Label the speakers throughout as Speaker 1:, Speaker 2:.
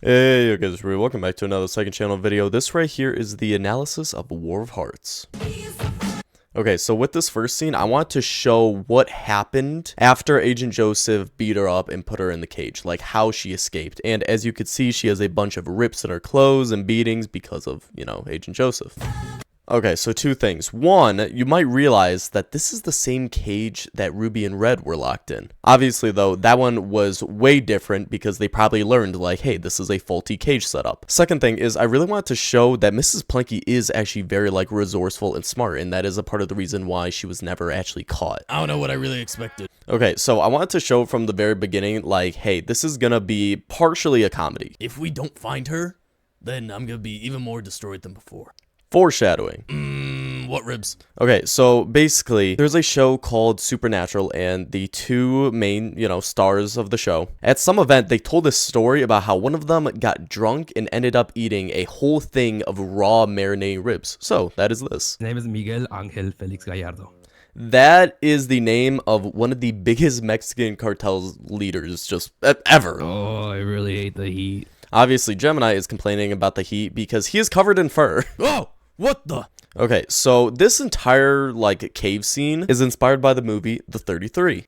Speaker 1: Hey, okay, this is Rui. Welcome back to another second channel video. This right here is the analysis of War of Hearts. Okay, so with this first scene, I want to show what happened after Agent Joseph beat her up and put her in the cage, like how she escaped. And as you could see, she has a bunch of rips in her clothes and beatings because of, Agent Joseph. Okay, so two things. One, you might realize that this is the same cage that Ruby and Red were locked in. Obviously, though, that one was way different because they probably learned, like, hey, this is a faulty cage setup. Second thing is, I really wanted to show that Mrs. Plinky is actually very, resourceful and smart, and that is a part of the reason why she was never actually caught.
Speaker 2: I don't know what I really expected.
Speaker 1: Okay, so I wanted to show from the very beginning, hey, this is gonna be partially a comedy.
Speaker 2: If we don't find her, then I'm gonna be even more destroyed than before.
Speaker 1: Foreshadowing.
Speaker 2: What ribs?
Speaker 1: Okay, so basically, there's a show called Supernatural, and the two main, stars of the show, at some event, they told a story about how one of them got drunk and ended up eating a whole thing of raw marinating ribs. So, that is this.
Speaker 3: His name is Miguel Angel Felix Gallardo.
Speaker 1: That is the name of one of the biggest Mexican cartel leaders just ever.
Speaker 3: Oh, I really hate the heat.
Speaker 1: Obviously, Gemini is complaining about the heat because he is covered in fur.
Speaker 2: Oh, what the?
Speaker 1: Okay, so this entire, cave scene is inspired by the movie The 33.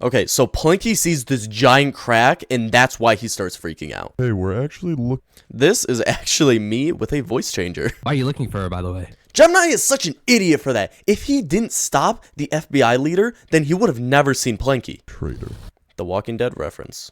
Speaker 1: Okay, so Plinky sees this giant crack, and that's why he starts freaking out.
Speaker 4: Hey, we're actually looking.
Speaker 1: This is actually me with a voice changer.
Speaker 3: Why are you looking for her, by the way?
Speaker 1: Gemini is such an idiot for that. If he didn't stop the FBI leader, then he would have never seen Plinky.
Speaker 4: Traitor.
Speaker 1: The Walking Dead reference.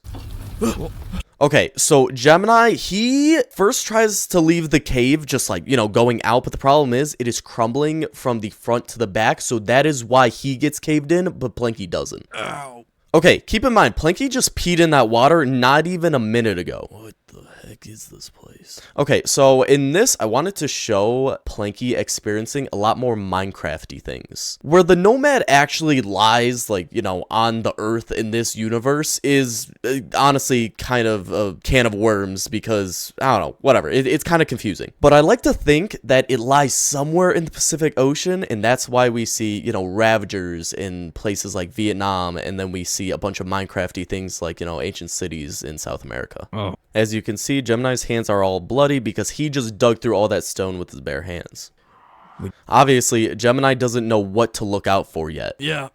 Speaker 1: Okay, so Gemini, he first tries to leave the cave, just going out, but the problem is it is crumbling from the front to the back, so that is why he gets caved in, but Plinky doesn't.
Speaker 2: Ow.
Speaker 1: Okay, keep in mind, Plinky just peed in that water not even a minute ago.
Speaker 2: What the heck is this place?
Speaker 1: Okay, so in this, I wanted to show Plinky experiencing a lot more Minecraft-y things. Where the Nomad actually lies, on the Earth in this universe is honestly kind of a can of worms because, I don't know, whatever. It's kind of confusing. But I like to think that it lies somewhere in the Pacific Ocean, and that's why we see, Ravagers in places like Vietnam, and then we see a bunch of Minecraft-y things like, ancient cities in South America.
Speaker 3: Oh.
Speaker 1: As you can see, Gemini's hands are all bloody because he just dug through all that stone with his bare hands. Obviously, Gemini doesn't know what to look out for yet.
Speaker 2: Yeah.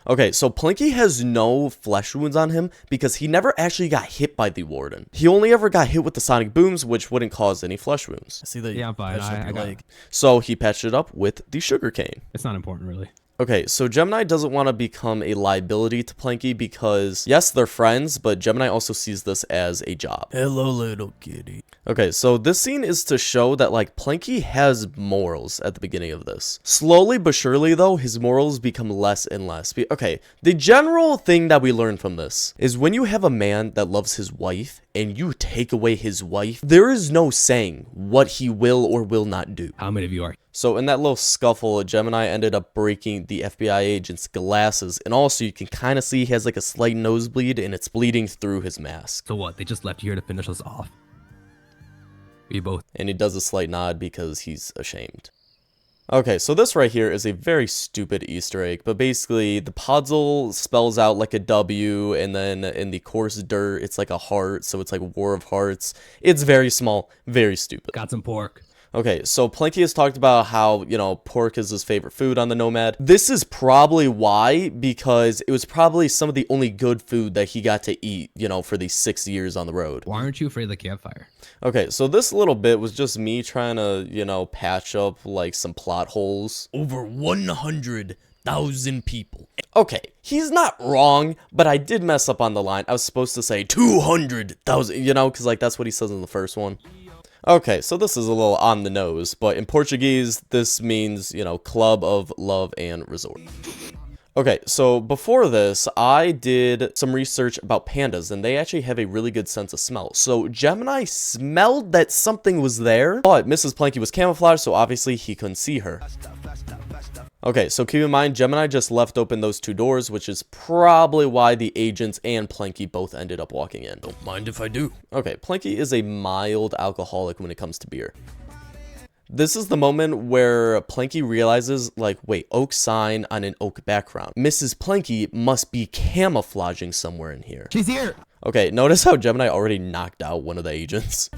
Speaker 1: Okay, so Plinky has no flesh wounds on him because he never actually got hit by the Warden. He only ever got hit with the sonic booms, which wouldn't cause any flesh wounds.
Speaker 2: I see that.
Speaker 3: Yeah, I'm fine. I got it.
Speaker 1: So he patched it up with the sugarcane.
Speaker 3: It's not important, really.
Speaker 1: Okay, so Gemini doesn't want to become a liability to Plinky because, yes, they're friends, but Gemini also sees this as a job.
Speaker 2: Hello, little kitty.
Speaker 1: Okay, so this scene is to show that, Plinky has morals at the beginning of this. Slowly but surely, though, his morals become less and less. Okay, the general thing that we learn from this is when you have a man that loves his wife and you take away his wife, there is no saying what he will or will not do.
Speaker 3: How many of you are?
Speaker 1: So in that little scuffle, Gemini ended up breaking the FBI agent's glasses, and also you can kind of see he has a slight nosebleed and it's bleeding through his mask.
Speaker 3: So what? They just left you here to finish us off? We both.
Speaker 1: And he does a slight nod because he's ashamed. Okay, so this right here is a very stupid Easter egg, but basically the puzzle spells out like a W, and then in the coarse dirt, it's like a heart, so it's like War of Hearts. It's very small, very stupid.
Speaker 3: Got some pork.
Speaker 1: Okay, so Plinky has talked about how, pork is his favorite food on the Nomad. This is probably why, because it was probably some of the only good food that he got to eat, for these 6 years on the road.
Speaker 3: Why aren't you afraid of the campfire?
Speaker 1: Okay, so this little bit was just me trying to, patch up, some plot holes.
Speaker 2: Over 100,000 people.
Speaker 1: Okay, he's not wrong, but I did mess up on the line. I was supposed to say 200,000, because, that's what he says in the first one. Okay, so this is a little on the nose, but in Portuguese, this means, club of love and resort. Okay, so before this, I did some research about pandas, and they actually have a really good sense of smell. So Gemini smelled that something was there, but Mrs. Plinky was camouflaged, so obviously he couldn't see her. Okay, so keep in mind, Gemini just left open those two doors, which is probably why the agents and Plinky both ended up walking in.
Speaker 2: Don't mind if I do.
Speaker 1: Okay, Plinky is a mild alcoholic when it comes to beer. This is the moment where Plinky realizes, wait, oak sign on an oak background. Mrs. Plinky must be camouflaging somewhere in here.
Speaker 3: She's here!
Speaker 1: Okay, notice how Gemini already knocked out one of the agents.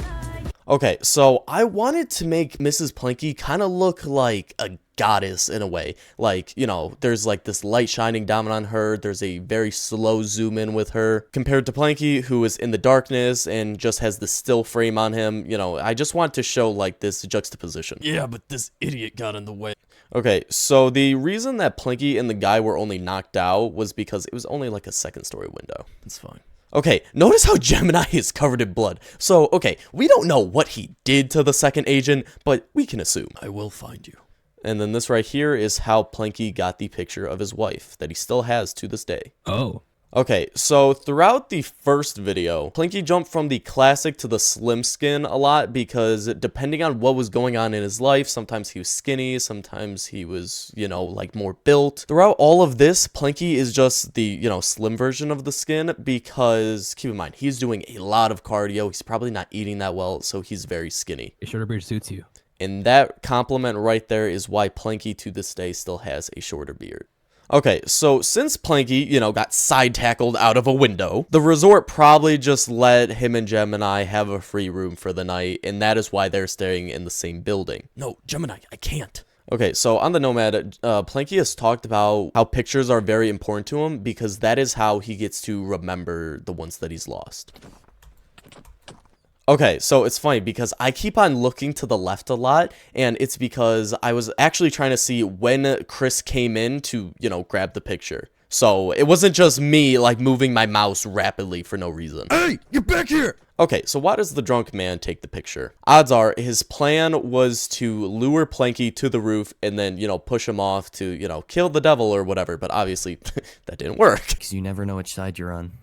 Speaker 1: Okay, so I wanted to make Mrs. Planky kind of look like a goddess in a way. Like, you know, there's like this light shining down on her. There's a very slow zoom in with her compared to Planky, who is in the darkness and just has the still frame on him. You know, I just want to show like this juxtaposition.
Speaker 2: Yeah, but this idiot got in the way.
Speaker 1: Okay, so the reason that Planky and the guy were only knocked out was because it was only like a second story window.
Speaker 2: It's fine.
Speaker 1: Okay, notice how Gemini is covered in blood. So, okay, we don't know what he did to the second agent, but we can assume.
Speaker 2: I will find you.
Speaker 1: And then this right here is how Planky got the picture of his wife that he still has to this day.
Speaker 3: Oh.
Speaker 1: Okay, so throughout the first video, Planky jumped from the classic to the slim skin a lot because depending on what was going on in his life, sometimes he was skinny, sometimes he was, you know, like more built. Throughout all of this, Planky is just the, you know, slim version of the skin because, keep in mind, he's doing a lot of cardio. He's probably not eating that well, so he's very skinny.
Speaker 3: A shorter beard suits you.
Speaker 1: And that compliment right there is why Planky to this day still has a shorter beard. Okay, so since Planky, you know, got side tackled out of a window, the resort probably just let him and Gemini have a free room for the night, and that is why they're staying in the same building.
Speaker 2: No, Gemini, I can't.
Speaker 1: Okay, so on the Nomad, Planky has talked about how pictures are very important to him because that is how he gets to remember the ones that he's lost. Okay, so it's funny because I keep on looking to the left a lot, and it's because I was actually trying to see when Chris came in to, you know, grab the picture. So it wasn't just me, like, moving my mouse rapidly for no reason.
Speaker 2: Hey, get back here!
Speaker 1: Okay, so why does the drunk man take the picture? Odds are his plan was to lure Planky to the roof and then, you know, push him off to, you know, kill the devil or whatever, but obviously that didn't work.
Speaker 4: Because you never know which side you're on.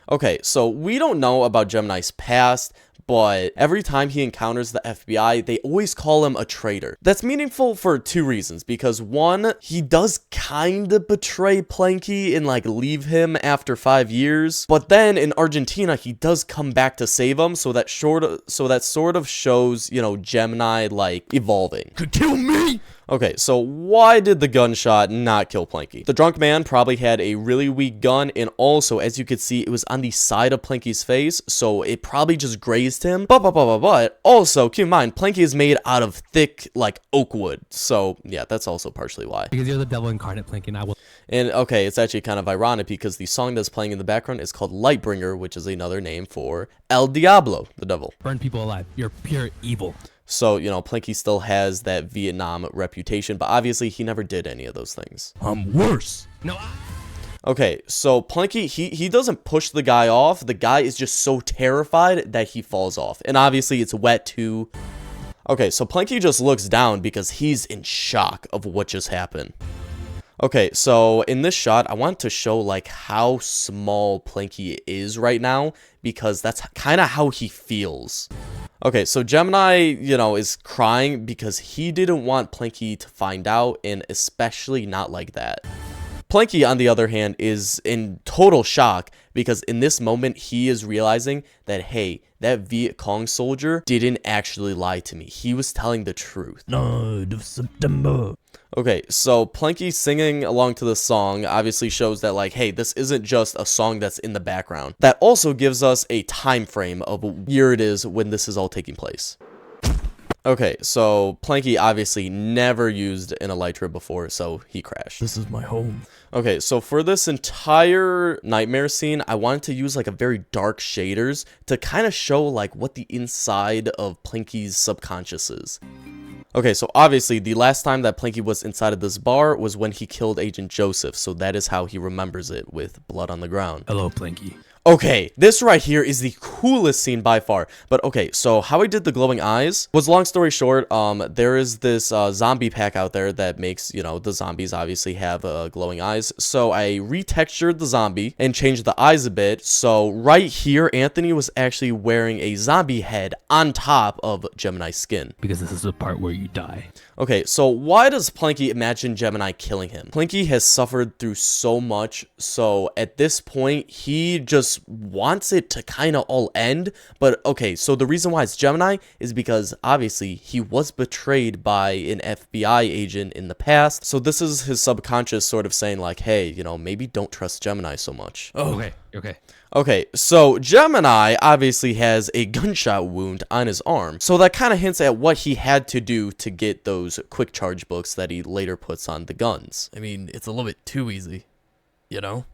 Speaker 1: Okay, so we don't know about Gemini's past, but every time he encounters the FBI, they always call him a traitor. That's meaningful for two reasons, because one, he does kind of betray Planky and like leave him after 5 years, but then in Argentina, he does come back to save him, so that sort of shows, you know, Gemini like evolving.
Speaker 2: Could kill me?
Speaker 1: Okay, so why did the gunshot not kill Planky? The drunk man probably had a really weak gun, and also, as you could see, it was on the side of Planky's face, so it probably just grazed him. But also, keep in mind, Planky is made out of thick, like, oak wood, so yeah, that's also partially why.
Speaker 3: Because you're the devil incarnate, Planky, and I will.
Speaker 1: And okay, it's actually kind of ironic because the song that's playing in the background is called Lightbringer, which is another name for El Diablo, the devil.
Speaker 3: Burn people alive. You're pure evil.
Speaker 1: So, you know, Planky still has that Vietnam reputation, but obviously he never did any of those things.
Speaker 2: I'm worse.
Speaker 3: No,
Speaker 1: Okay, so Planky, he doesn't push the guy off. The guy is just so terrified that he falls off. And obviously it's wet too. Okay, so Planky just looks down because he's in shock of what just happened. Okay, so in this shot, I want to show like how small Planky is right now because that's kind of how he feels. Okay, so Gemini, you know, is crying because he didn't want Planky to find out, and especially not like that. Planky, on the other hand, is in total shock because in this moment, he is realizing that, hey, that Viet Cong soldier didn't actually lie to me. He was telling the truth.
Speaker 2: 9th of September.
Speaker 1: Okay, so Planky singing along to the song obviously shows that, like, hey, this isn't just a song that's in the background. That also gives us a time frame of what year it is when this is all taking place. Okay, so Planky obviously never used an elytra before, so he crashed.
Speaker 2: This is my home.
Speaker 1: Okay, so for this entire nightmare scene, I wanted to use like a very dark shaders to kind of show like what the inside of Planky's subconscious is. Okay, so obviously the last time that Planky was inside of this bar was when he killed Agent Joseph, so that is how he remembers it, with blood on the ground.
Speaker 3: hello, Planky.
Speaker 1: Okay, this right here is the coolest scene by far. But okay, so how I did the glowing eyes was, long story short, there is this zombie pack out there that makes, you know, the zombies obviously have glowing eyes. So I retextured the zombie and changed the eyes a bit. So right here, Anthony was actually wearing a zombie head on top of Gemini's skin.
Speaker 3: Because this is the part where you die.
Speaker 1: Okay, so why does Planky imagine Gemini killing him? Planky has suffered through so much, so at this point, he just just wants it to kind of all end. But okay, so the reason why it's Gemini is because obviously he was betrayed by an FBI agent in the past. So this is his subconscious sort of saying like, hey, you know, maybe don't trust Gemini so much.
Speaker 2: Oh,
Speaker 3: Okay.
Speaker 1: Okay, so Gemini obviously has a gunshot wound on his arm, so that kind of hints at what he had to do to get those quick charge books that he later puts on the guns.
Speaker 2: I mean, it's a little bit too easy, you know?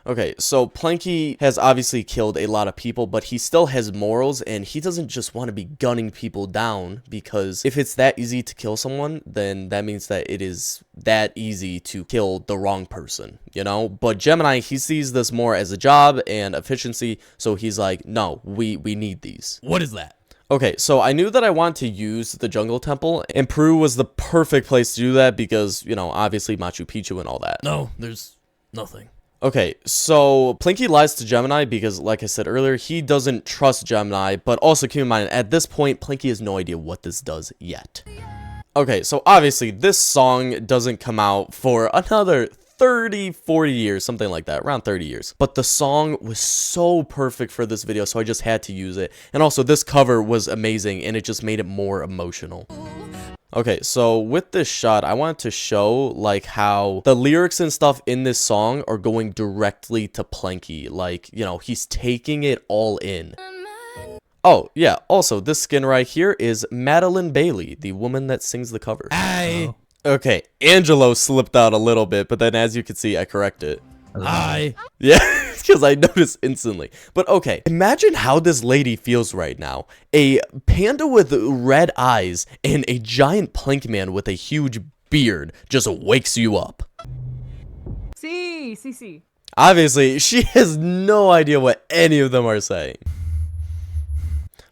Speaker 1: Okay, so Planky has obviously killed a lot of people, but he still has morals, and he doesn't just want to be gunning people down, because if it's that easy to kill someone, then that means that it is that easy to kill the wrong person, you know? But Gemini, he sees this more as a job and efficiency, so he's like, no, we need these.
Speaker 2: What is that?
Speaker 1: Okay, so I knew that I wanted to use the Jungle Temple, and Peru was the perfect place to do that because, you know, obviously Machu Picchu and all that.
Speaker 2: No, there's nothing.
Speaker 1: Okay, so Plinky lies to Gemini because, like I said earlier, he doesn't trust Gemini, but also keep in mind, at this point, Plinky has no idea what this does yet. Okay, so obviously, this song doesn't come out for another 30, 40 years, something like that, around 30 years. But the song was so perfect for this video, so I just had to use it. And also, this cover was amazing, and it just made it more emotional. Okay, so with this shot, I wanted to show like how the lyrics and stuff in this song are going directly to Planky. Like, you know, he's taking it all in. Oh, yeah, also, this skin right here is Madeline Bailey, the woman that sings the cover. Okay, Angelo slipped out a little bit, but then as you can see, I corrected. Yeah, because I noticed instantly. But okay, imagine how this lady feels right now. A panda with red eyes and a giant plank man with a huge beard just wakes you up.
Speaker 5: Sí.
Speaker 1: Obviously, she has no idea what any of them are saying.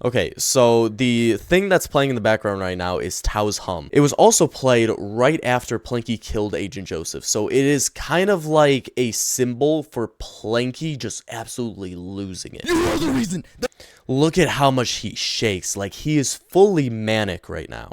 Speaker 1: Okay, so the thing that's playing in the background right now is Tao's Hum. It was also played right after Planky killed Agent Joseph, so it is kind of like a symbol for Planky just absolutely losing it.
Speaker 2: You are the reason.
Speaker 1: Look at how much he shakes, like he is fully manic right now.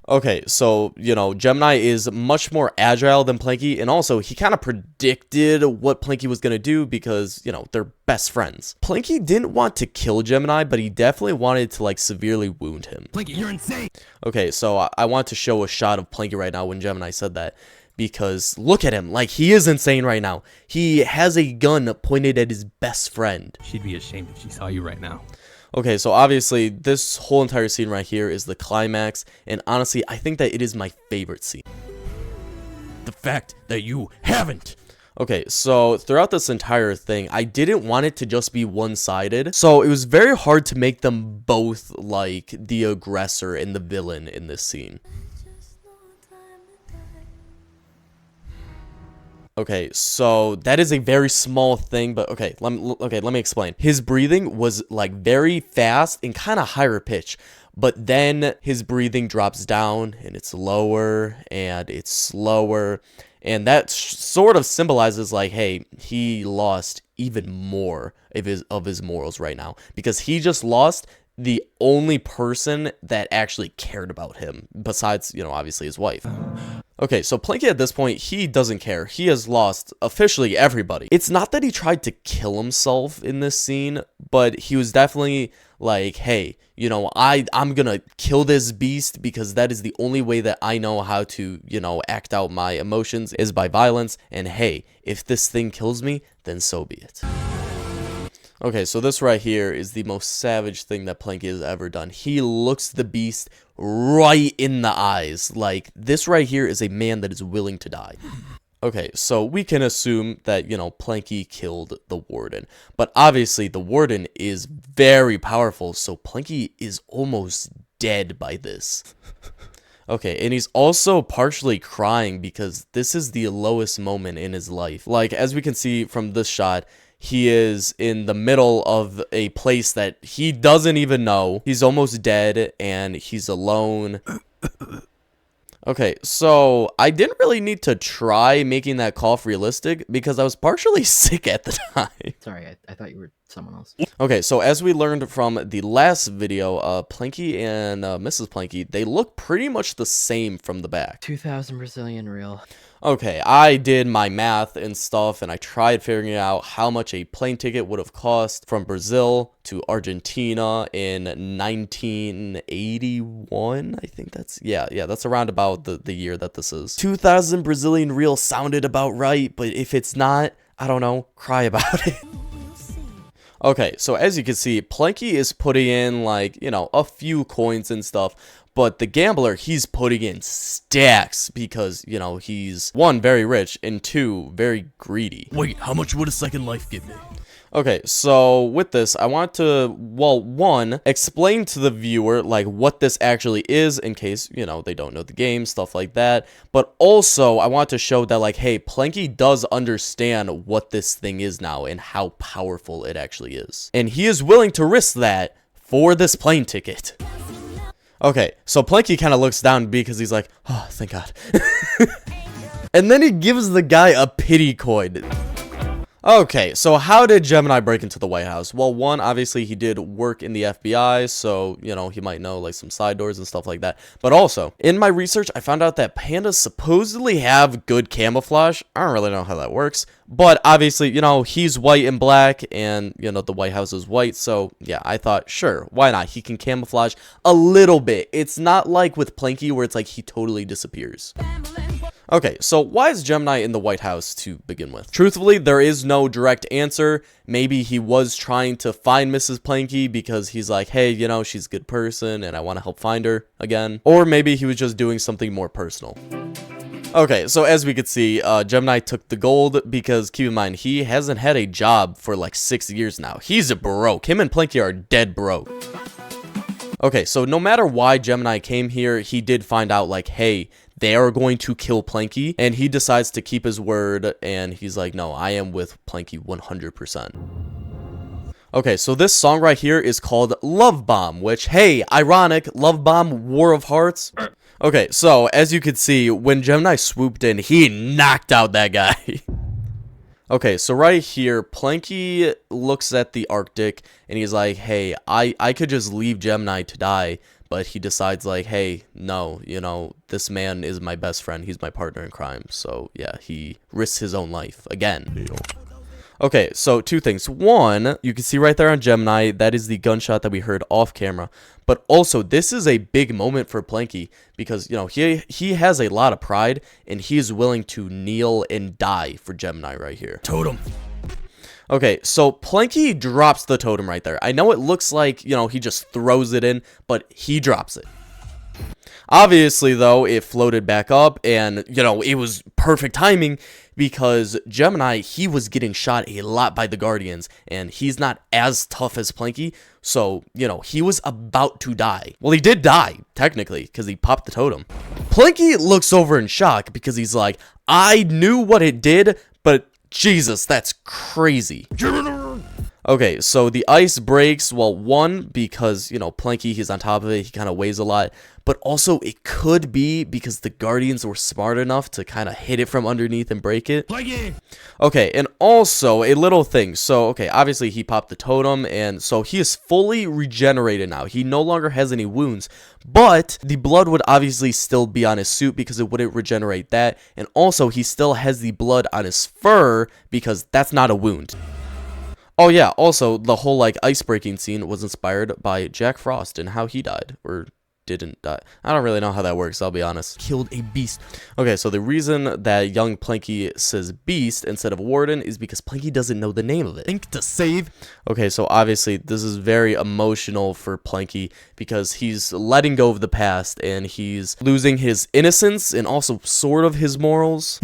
Speaker 1: Okay, so, you know, Gemini is much more agile than Planky, and also he kind of predicted what Planky was going to do because, you know, they're best friends. Planky didn't want to kill Gemini, but he definitely wanted to, like, severely wound him.
Speaker 3: Planky, you're insane.
Speaker 1: Okay, so I want to show a shot of Planky right now when Gemini said that. Because look at him, like he is insane right now. He has a gun pointed at his best friend.
Speaker 3: She'd be ashamed if she saw you right now.
Speaker 1: Okay, so obviously this whole entire scene right here is the climax, and honestly, I think that it is my favorite scene.
Speaker 2: The fact that you haven't.
Speaker 1: Okay, so throughout this entire thing, I didn't want it to just be one-sided, so it was very hard to make them both like the aggressor and the villain in this scene. Okay, so that is a very small thing, but okay, let me explain. His breathing was like very fast and kind of higher pitch, but then his breathing drops down and it's lower and it's slower, and that sort of symbolizes like, hey, he lost even more of his morals right now because he just lost the only person that actually cared about him besides, you know, obviously his wife. Okay, so Planky at this point, he doesn't care. He has lost officially everybody. It's not that he tried to kill himself in this scene, but he was definitely like, hey, you know, I'm gonna kill this beast because that is the only way that I know how to, you know, act out my emotions is by violence. And hey, if this thing kills me, then so be it. Okay, so this right here is the most savage thing that Planky has ever done. He looks the beast right in the eyes. Like, this right here is a man that is willing to die. Okay, so we can assume that, you know, Planky killed the warden. But obviously, the warden is very powerful, so Planky is almost dead by this. Okay, and he's also partially crying because this is the lowest moment in his life. Like, as we can see from this shot, he is in the middle of a place that he doesn't even know. He's almost dead and he's alone. Okay, so I didn't really need to try making that cough realistic because I was partially sick at the time.
Speaker 6: Sorry, I thought you were
Speaker 4: someone else.
Speaker 1: Okay, so as we learned from the last video, Planky and Mrs. Planky, they look pretty much the same from the back.
Speaker 4: 2,000 Brazilian real.
Speaker 1: Okay, I did my math and stuff, and I tried figuring out how much a plane ticket would have cost from Brazil to Argentina in 1981. I think that's, yeah, that's around about the year that this is. 2,000 Brazilian real sounded about right, but if it's not, I don't know, cry about it. Okay, so as you can see, Planky is putting in, like, you know, a few coins and stuff, but the gambler, he's putting in stacks because, you know, he's, one, very rich, and two, very greedy.
Speaker 2: Wait, how much would a second life give me?
Speaker 1: Okay, so with this, I want to, well, one, explain to the viewer, like, what this actually is in case, you know, they don't know the game, stuff like that. But also, I want to show that, like, hey, Planky does understand what this thing is now and how powerful it actually is. And he is willing to risk that for this plane ticket. Okay, so Planky kind of looks down because he's like, oh, thank God. And then he gives the guy a pity coin. Okay, so how did Gemini break into the White House? Well, one, obviously he did work in the FBI, so, you know, he might know, like, some side doors and stuff like that. But also, in my research, I found out that pandas supposedly have good camouflage. I don't really know how that works. But, obviously, you know, he's white and black, and, you know, the White House is white. So, yeah, I thought, sure, why not? He can camouflage a little bit. It's not like with Planky where it's like he totally disappears. Okay, so why is Gemini in the White House to begin with? Truthfully, there is no direct answer. Maybe he was trying to find Mrs. Planky because he's like, hey, you know, she's a good person and I want to help find her again. Or maybe he was just doing something more personal. Okay, so as we could see, Gemini took the gold because, keep in mind, he hasn't had a job for like 6 years now. He's a broke. Him and Planky are dead broke. Okay, so no matter why Gemini came here, he did find out, like, hey, they are going to kill Planky, and he decides to keep his word, and he's like, no, I am with Planky 100%. Okay, so this song right here is called Love Bomb, which, hey, ironic, Love Bomb, War of Hearts. Okay, so as you can see, when Gemini swooped in, he knocked out that guy. Okay, so right here, Planky looks at the Arctic, and he's like, hey, I could just leave Gemini to die, but he decides, like, hey, no, you know, this man is my best friend, he's my partner in crime, so, yeah, he risks his own life, again. Okay, so two things. One, you can see right there on Gemini, that is the gunshot that we heard off camera. But also, this is a big moment for Planky because, you know, he has a lot of pride and he is willing to kneel and die for Gemini right here.
Speaker 2: Totem.
Speaker 1: Okay, so Planky drops the totem right there. I know it looks like, you know, he just throws it in, but he drops it. Obviously, though, it floated back up and, you know, it was perfect timing because Gemini, he was getting shot a lot by the Guardians and he's not as tough as Planky. So, you know, he was about to die. Well, he did die, technically, because he popped the totem. Planky looks over in shock because he's like, I knew what it did, but Jesus, that's crazy. Okay, so the ice breaks, well, one, because, you know, Planky, he's on top of it, he kind of weighs a lot, but also it could be because the Guardians were smart enough to kind of hit it from underneath and break it.
Speaker 2: Planky!
Speaker 1: Okay, and also, a little thing, so, okay, obviously he popped the totem, and so he is fully regenerated now. He no longer has any wounds, but the blood would obviously still be on his suit because it wouldn't regenerate that, and also he still has the blood on his fur because that's not a wound. Oh yeah, also, the whole, like, ice breaking scene was inspired by Jack Frost and how he died, or didn't die. I don't really know how that works, I'll be honest.
Speaker 2: Killed a beast.
Speaker 1: Okay, so the reason that young Planky says beast instead of warden is because Planky doesn't know the name of it.
Speaker 2: Think to save.
Speaker 1: Okay, so obviously this is very emotional for Planky because he's letting go of the past and he's losing his innocence and also sort of his morals.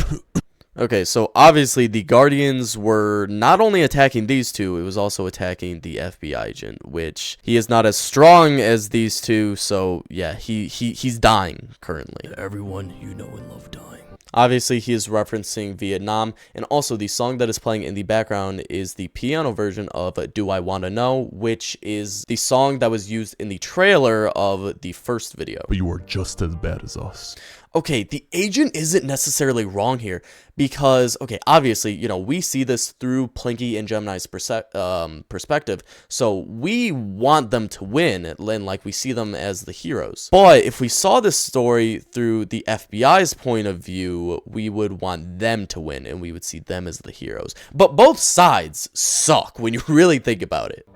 Speaker 1: Okay, so obviously the Guardians were not only attacking these two, it was also attacking the FBI agent, which he is not as strong as these two, so yeah, he's dying currently.
Speaker 2: Everyone you know and love dying.
Speaker 1: Obviously, he is referencing Vietnam, and also the song that is playing in the background is the piano version of Do I Wanna Know, which is the song that was used in the trailer of the first video.
Speaker 5: But you are just as bad as us.
Speaker 1: Okay, the agent isn't necessarily wrong here because, okay, obviously, you know, we see this through Plinky and Gemini's perspective, so we want them to win, and like we see them as the heroes. But if we saw this story through the FBI's point of view, we would want them to win, and we would see them as the heroes. But both sides suck when you really think about it.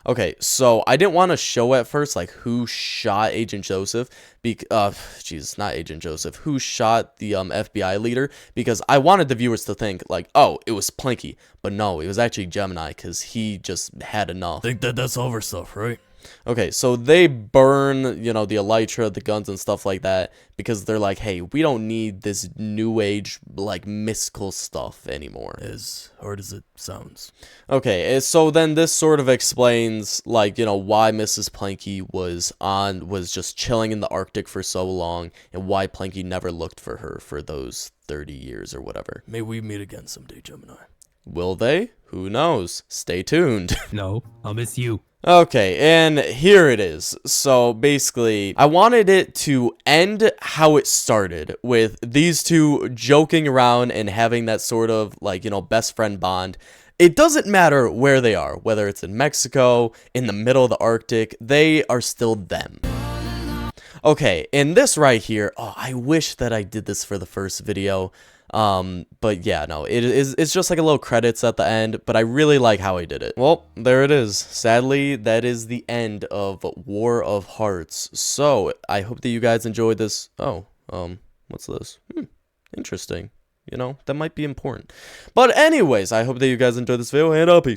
Speaker 1: Okay, so I didn't want to show at first, like, who shot Agent Joseph, Jesus, not Agent Joseph, who shot the FBI leader, because I wanted the viewers to think, like, oh, it was Plinky, but no, it was actually Gemini, because he just had enough.
Speaker 2: Think that's over stuff, right?
Speaker 1: Okay, so they burn, you know, the elytra, the guns and stuff like that, because they're like, hey, we don't need this new age, like, mystical stuff anymore.
Speaker 2: As hard as it sounds.
Speaker 1: Okay, so then this sort of explains, like, you know, why Mrs. Plinky was just chilling in the Arctic for so long, and why Plinky never looked for her for those 30 years or whatever.
Speaker 2: May we meet again someday, Gemini.
Speaker 1: Will they? Who knows? Stay tuned.
Speaker 3: No, I'll miss you.
Speaker 1: Okay, and here it is. So basically, I wanted it to end how it started, with these two joking around and having that sort of, like, you know, best friend bond. It doesn't matter where they are, whether it's in Mexico, in the middle of the Arctic, they are still them. Okay, and this right here, oh, I wish that I did this for the first video. But yeah, no, it's just like a little credits at the end, but I really like how I did it. Well, there it is. Sadly, that is the end of War of Hearts. So, I hope that you guys enjoyed this. Oh, what's this? Interesting. You know, that might be important. But anyways, I hope that you guys enjoyed this video, and peace.